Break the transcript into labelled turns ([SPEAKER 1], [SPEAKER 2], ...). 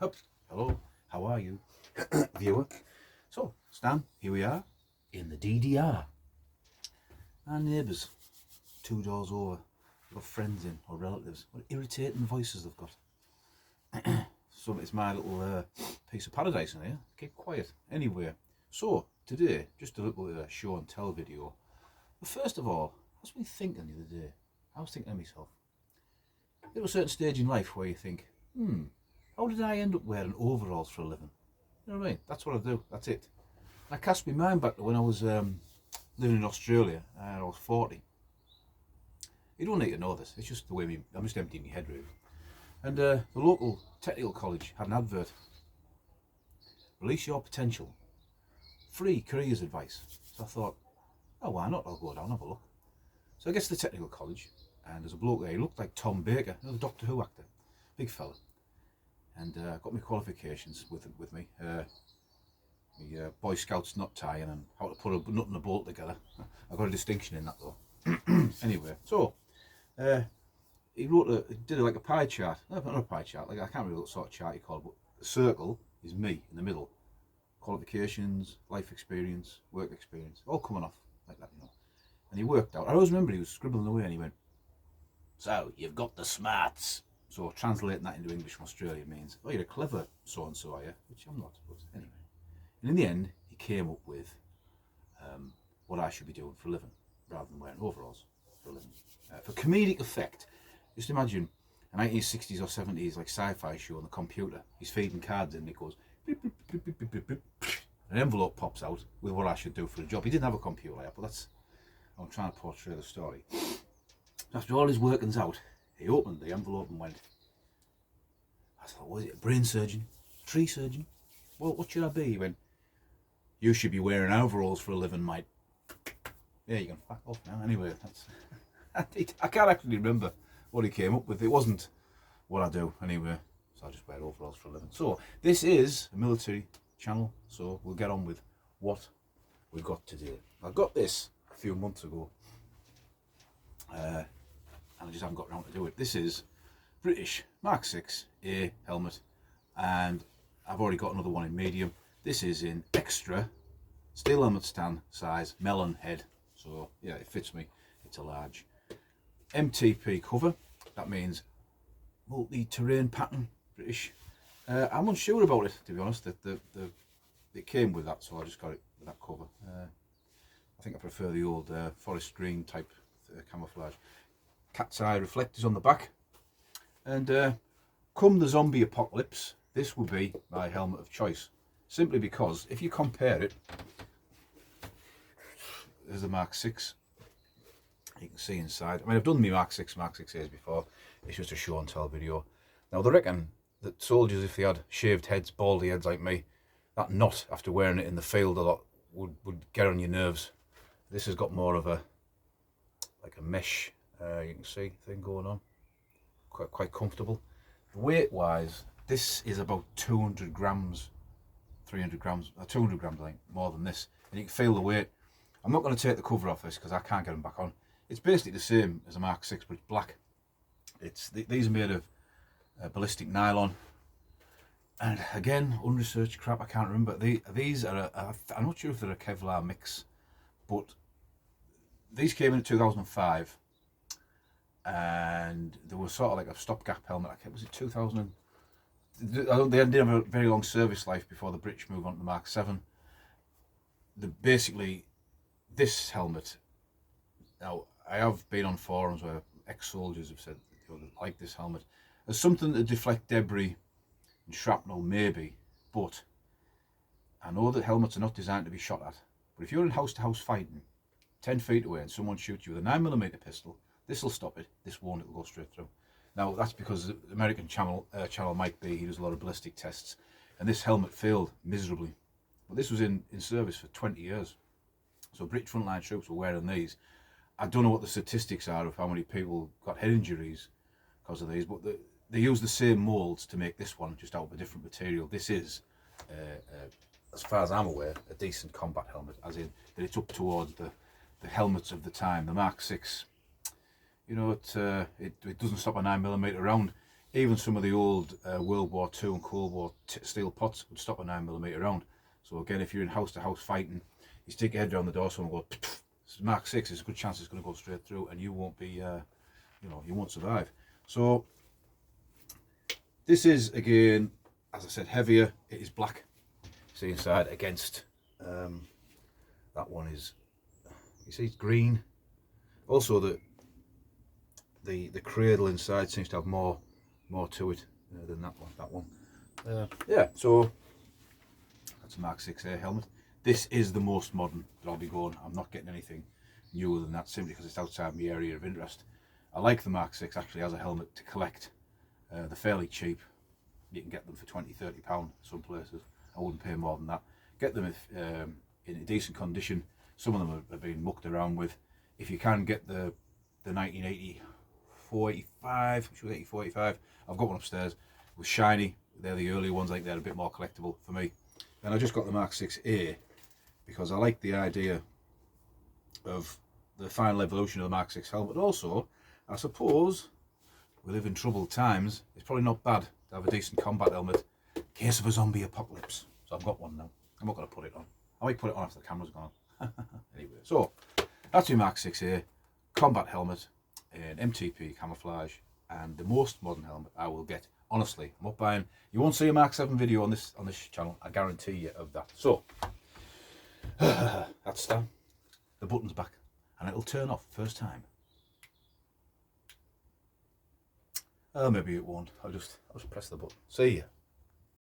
[SPEAKER 1] Hup. Hello, how are you, viewer? So, Stan, here we are in the DDR. Our neighbours, 2 doors over, got friends in or relatives. What irritating voices they've got. So it's my little piece of paradise in here. Keep quiet. Anyway, so today, just a little show and tell video. But first of all, I was been thinking the other day. I was thinking to myself, there was a certain stage in life where you think, how did I end up wearing overalls for a living? You know what I mean? That's what I do. That's it. And I cast my mind back to when I was living in Australia and I was 40. You don't need to know this. It's just the way I'm just emptying my head really. And the local technical college had an advert. Release your potential. Free careers advice. So I thought, oh, why not? I'll go down and have a look. So I get to the technical college and there's a bloke there. He looked like Tom Baker, you know, the Doctor Who actor. Big fella. And got my qualifications with me. My Boy Scouts nut tying and how to put a nut and a bolt together. I got a distinction in that though. Anyway, so he did like a pie chart. No, not a pie chart. Like I can't remember what sort of chart he called, but the circle is me in the middle. Qualifications, life experience, work experience, all coming off like that, you know. And he worked out. I always remember he was scribbling away, and he went, "So you've got the smarts." So translating that into English from Australia means, "Oh, you're a clever so and so, are you?" Which I'm not, but anyway. And in the end, he came up with what I should be doing for a living, rather than wearing overalls for a living. For comedic effect, just imagine a 1960s or 70s like sci-fi show on the computer. He's feeding cards in and it goes beep, beep, beep, beep, beep, beep, beep. An envelope pops out with what I should do for a job. He didn't have a computer like that, but that's I'm trying to portray the story. After all his workings out, he opened the envelope and went, I thought, was it a brain surgeon? Tree surgeon? Well, what should I be? He went, you should be wearing overalls for a living, mate. Yeah, you can fuck off now. Anyway, that's I can't actually remember what he came up with. It wasn't what I do anyway, so I just wear overalls for a living. So this is a military channel, so we'll get on with what we've got today. I got this a few months ago, and I just haven't got around to do it. This is British MK6A helmet, and I've already got another one in medium. This is in extra steel helmet stand size melon head, so yeah, it fits me. It's a large. MTP cover, that means multi-terrain pattern, British. I'm unsure about it, to be honest. It came with that, so I just got it with that cover. I think I prefer the old forest green type camouflage. Cat's eye reflectors on the back. And come the zombie apocalypse, this will be my helmet of choice. Simply because, if you compare it, there's the MK6. You can see inside. I mean, I've done my MK6As before. It's just a show and tell video. Now, they reckon that soldiers, if they had shaved heads, baldy heads like me, that knot after wearing it in the field a lot would get on your nerves. This has got more of a mesh, you can see, thing going on. Quite comfortable. Weight wise, this is about 200 grams, 300 grams, 200 grams I think, more than this. And you can feel the weight. I'm not going to take the cover off this because I can't get them back on. It's basically the same as a MK6, but it's black. These are made of ballistic nylon. And again, unresearched crap, I can't remember. These are, I'm not sure if they're a Kevlar mix, but these came in 2005. And they were sort of like a stopgap helmet. Was it 2000? They didn't have a very long service life before the British moved on to the MK7. Basically, this helmet. Now, I have been on forums where ex-soldiers have said they like this helmet. There's something to deflect debris and shrapnel, maybe, but I know that helmets are not designed to be shot at. But if you're in house-to-house fighting, 10 feet away, and someone shoots you with a 9mm pistol, this will stop it. This won't. It'll go straight through. Now that's because the American channel Mike B, he does a lot of ballistic tests, and this helmet failed miserably. But this was in service for 20 years, so British frontline troops were wearing these. I don't know what the statistics are of how many people got head injuries because of these, but they use the same moulds to make this one, just out of a different material. This is, as far as I'm aware, a decent combat helmet, as in that it's up towards the helmets of the time. The MK6, you know, it doesn't stop a 9mm round. even some of the old World War II and Cold War steel pots would stop a 9mm round. So again, if you're in house to house fighting, you stick your head down the door, someone goes, it's Mark 6, there's a good chance it's going to go straight through, and you won't be, you know, you won't survive. So this is, again, as I said, heavier. It is black. See inside against that one is, you see, it's green. Also, the cradle inside seems to have more to it than that one. Yeah, so that's a Mark 6A helmet. This is the most modern that I'll be going. I'm not getting anything newer than that, simply because it's outside my area of interest. I like the Mark 6 actually as a helmet to collect. They're fairly cheap. You can get them for £20–30 some places. I wouldn't pay more than that. Get them if, in a decent condition. Some of them have been mucked around with. If you can get the 1984-85, which was 84-85, I've got one upstairs. It was shiny. They're the earlier ones. I think they're a bit more collectible for me. And I just got the Mark 6A because I like the idea of the final evolution of the Mark 6 helmet. Also, I suppose we live in troubled times. It's probably not bad to have a decent combat helmet in case of a zombie apocalypse. So I've got one now. I'm not going to put it on. I might put it on after the camera's gone. Anyway, so that's your Mark 6A combat helmet in MTP camouflage, and the most modern helmet I will get. Honestly, I'm not buying. You won't see a Mark 7 video on this channel. I guarantee you of that. So that's done. The button's back, and it'll turn off first time. Maybe it won't. I'll just press the button. See ya.